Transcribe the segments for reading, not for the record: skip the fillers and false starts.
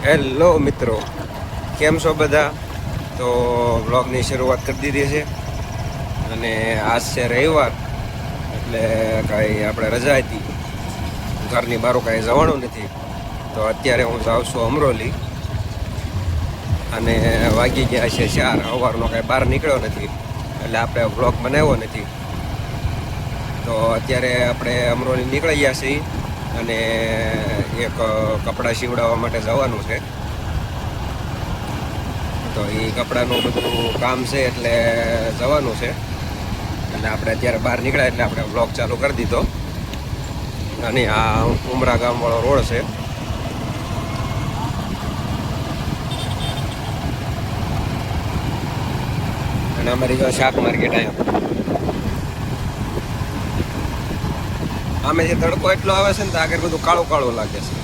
Hello મિત્રો, કેમ છો બધા? તો બ્લોગની શરૂઆત કરી દીધી છે અને આજ છે રવિવાર, એટલે કાંઈ આપણે રજા હતી, ઘરની બહાર કાંઈ જવાનું નથી. તો અત્યારે હું જાઉં છું અમરોલી અને વાગી ગયા છે 4. સવારનો કાંઈ બહાર નીકળ્યો નથી એટલે આપણે બ્લોગ બનાવ્યો નથી. તો અત્યારે આપણે અમરોલી નીકળી ગયા છીએ અને એક કપડાં સીવડાવવા માટે જવાનું છે. તો એ કપડાનું બધું કામ છે એટલે જવાનું છે. અને આપણે અત્યારે બહાર નીકળ્યા એટલે આપણે બ્લોગ ચાલુ કરી દીધો. અને આ ઉમરા ગામવાળો રોડ છે. અને અમારી જો શાક માર્કેટ અહીંયા આમે જે તડકો એટલો આવે છે ને તો આગળ બધું કાળું કાળું લાગે છે.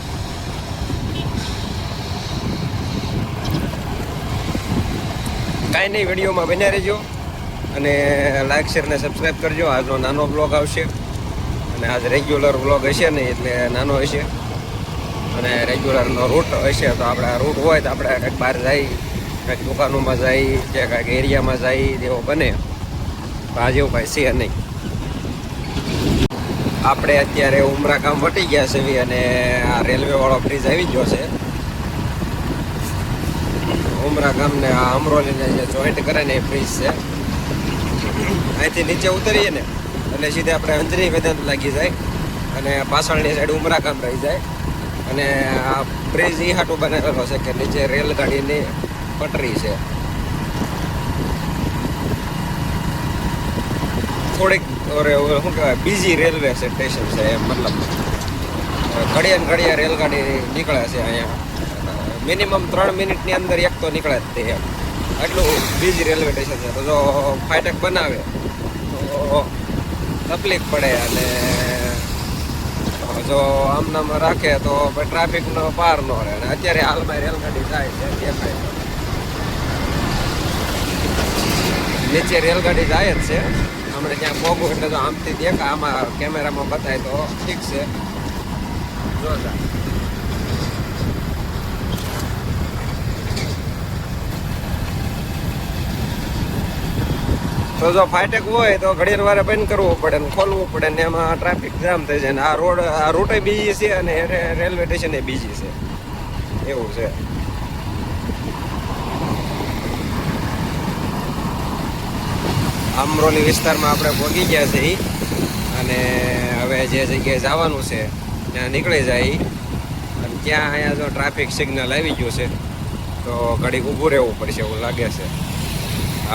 કાંઈ નહીં, વિડીયોમાં બન્યા રહેજો અને લાઈક શેર ને સબસ્ક્રાઈબ કરજો. આજનો નાનો બ્લોગ આવશે અને આજ રેગ્યુલર બ્લોગ હશે નહીં એટલે નાનો હશે. અને રેગ્યુલરનો રૂટ હશે તો આપણે રૂટ હોય તો આપણે કંઈક બહાર જઈ, કંઈક દુકાનોમાં જઈ કે કંઈક એરિયામાં જઈ એવો બને. આજે એવું કાંઈ છે નહીં. આપણે અત્યારે ઉમરા ગામ વટી ગયા છે અને આ રેલવેવાળો બ્રિજ આવી ગયો છે. ઉમરા ગામને આ અમરોલીને જે જોઈન્ટ કરે ને એ બ્રિજ છે. અહીંથી નીચે ઉતરીએ ને એટલે સીધે આપણે અંજની વેદાંત લાગી જાય અને પાછળની સાઈડ ઉમરા ગામ રહી જાય. અને આ બ્રિજ એ હાટું બનાવેલો છે કે નીચે રેલગાડીની પટરી છે. થોડીક શું કહેવાય, બીજી રેલવે સ્ટેશન છે એમ, મતલબ ઘડિયા ને ઘડિયા રેલગાડી નીકળે છે અહીંયા. મિનિમમ 3 મિનિટની અંદર એક તો નીકળે જ તે એમ, એટલું બીજી રેલવે સ્ટેશન છે. તો જો ફાટક બનાવે તો તકલીફ પડે અને જો આમનામ રાખે તો ટ્રાફિકનો પાર ન રહે. અને અત્યારે હાલમાં રેલગાડી જાય છે, દેખાય નીચે રેલગાડી જાય જ છે. હમણાં ત્યાં પહોંચું એટલે તો આમથી દેખાય, આમાં કેમેરામાં બતાય તો ઠીક છે. જોતા તો જો ફાટક હોય તો ઘડીવાર વારે બંધ કરવું પડે ને ખોલવું પડે ને એમાં ટ્રાફિક જામ થઈ જાય. ને આ રૂટે બીજી છે અને રેલવે સ્ટેશન એ બીજી છે, એવું છે. અમરોલી વિસ્તારમાં આપણે પહોંચી ગયા છે અને હવે જે જગ્યાએ જવાનું છે ત્યાં નીકળી જાય. અને ત્યાં અહીંયા જો ટ્રાફિક સિગ્નલ આવી ગયું છે તો ઘડીક ઊભું રહેવું પડશે એવું લાગે છે.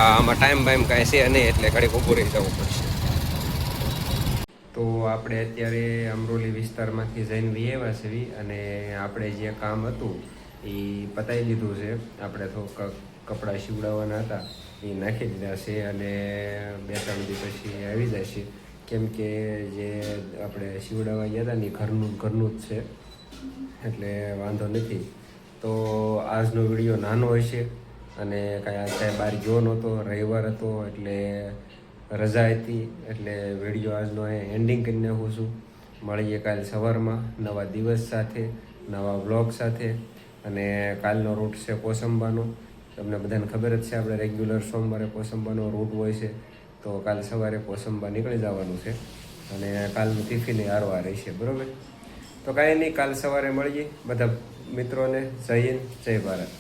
આમાં ટાઈમ બાઈમ કાંઈ છે નહીં એટલે ઘડીક ઊભું રહી જવું પડશે. તો આપણે અત્યારે અમરોલી વિસ્તારમાંથી જઈને વિયેવા છે અને આપણે જે કામ હતું એ પતાવી દીધું છે. આપણે તો કપડાં સીવડાવવાના હતા એ નાખી દીધા છે અને 2-3 દિવસ પછી આવી જશે. કેમ કે જે આપણે સીવડાવવા ગયા હતા ને ઘરનું જ છે એટલે વાંધો નથી. તો આજનો વિડીયો નાનો હશે અને કાંઈ બહાર ગયો નહોતો, રવિવાર હતો એટલે રજા હતી એટલે વિડીયો આજનો એન્ડિંગ કરી નાખું છું. મળીએ કાલ સવારમાં નવા દિવસ સાથે, નવા વ્લોગ સાથે. અને કાલનો રૂટ છે કોસંબાનો. તમને બધાને ખબર જ છે, આપણે રેગ્યુલર સોમવારે કોસંબાનો રૂટ હોય છે. તો કાલ સવારે કોસંબા નીકળી જવાનું છે અને કાલનું ટિફિન હારવા રહેશે, બરાબર? તો કાંઈ નહીં, કાલ સવારે મળીએ બધા મિત્રોને. જય હિન્દ, જય ભારત.